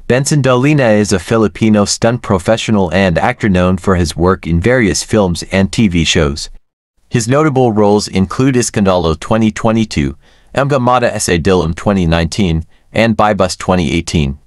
Benson Dolina is a Filipino stunt professional and actor known for his work in various films and TV shows. His notable roles include Iskandalo 2022, Mga Mata Sa Dilim 2019, and Bybus 2018.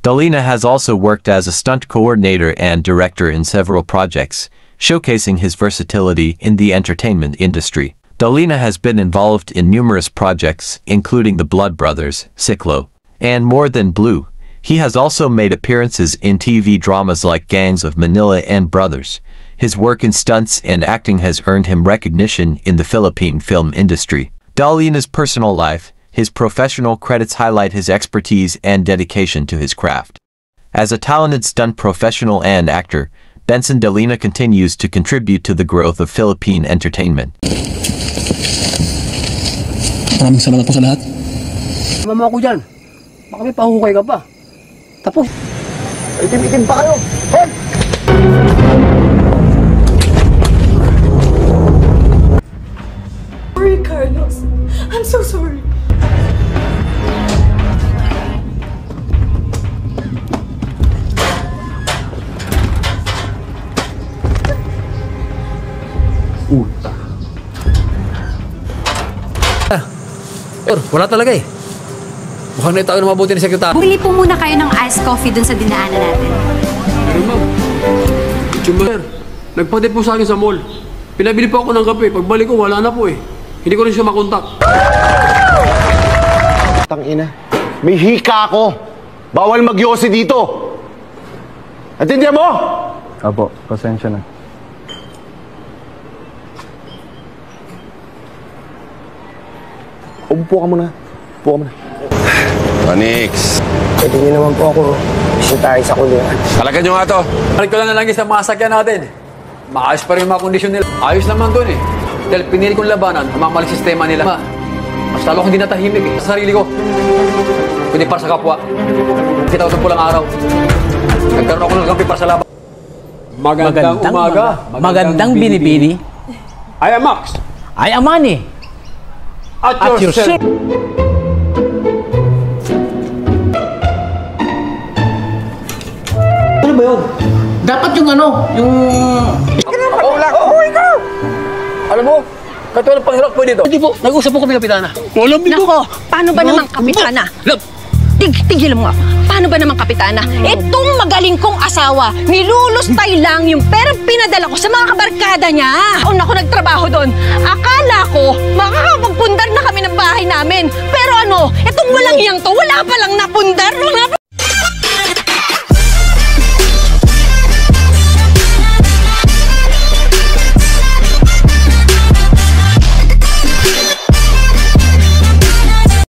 Dolina has also worked as a stunt coordinator and director in several projects, showcasing his versatility in the entertainment industry. Dolina has been involved in numerous projects, including The Blood Brothers, Ciclo, and More Than Blue. He has also made appearances in TV dramas like Gangs of Manila and Brothers. His work in stunts and acting has earned him recognition in the Philippine film industry. Dolina's personal life, his professional credits highlight his expertise and dedication to his craft. As a talented stunt professional and actor, Benson Dolina continues to contribute to the growth of Philippine entertainment. Maraming salamat po sa lahat. Mama ko dyan. Baka may pahukay ka pa. Tapos. Itim-itim pa kayo. Hoy! Sorry, Carlos. I'm so sorry. Wala talaga eh. Mukhang naitaw na mabuti ni sekretary. Bumili po muna kayo ng iced coffee dun sa dinaanan natin. Pero ma'am, Chumber, nagpatid po sa akin sa mall. Pinabili po ako ng kape. Pagbalik ko, wala na po eh. Hindi ko rin siya makontak. Tangina, may hika ako. Bawal magyosi dito. Natindihan mo? Apo, pasensya na. Umupo ka muna. Upo ka muna. Manix. Pwede niyo naman po ako. Gusto tayo sa kulungan. Talaga nyo nga to. Balik ko lang na lang sa mga sakyan natin. Maayos pa rin yung mga kondisyon nila. Ayos naman doon eh. Dahil pinili kong labanan, umamalik sistema nila. Mas lalo akong hindi natahimik eh. Sa sarili ko. Kundi para sa kapwa. Kita ko sa pulang araw. Nagkaroon ako ng kampi para sa laban. Magandang umaga. Magandang binibini. I am Max. I am Manny. At your service. Ano ba yun? Dapat yung ano, yung... Alam mo, katulad pang hirap po dito. Hindi po, nag-usap po kami, Kapitana. Alam mo. Nako, paano ba naman, Kapitana? Tigil mo nga. Paano ba naman, Kapitana? Itong magaling kong asawa, nilulustay lang yung perang pinadala ko sa mga kabarkada niya. O naku, nagtrabaho doon. Akala ko, makakapagpundar na kami ng bahay namin. Pero ano, itong walang iyang to, wala pa lang napundar.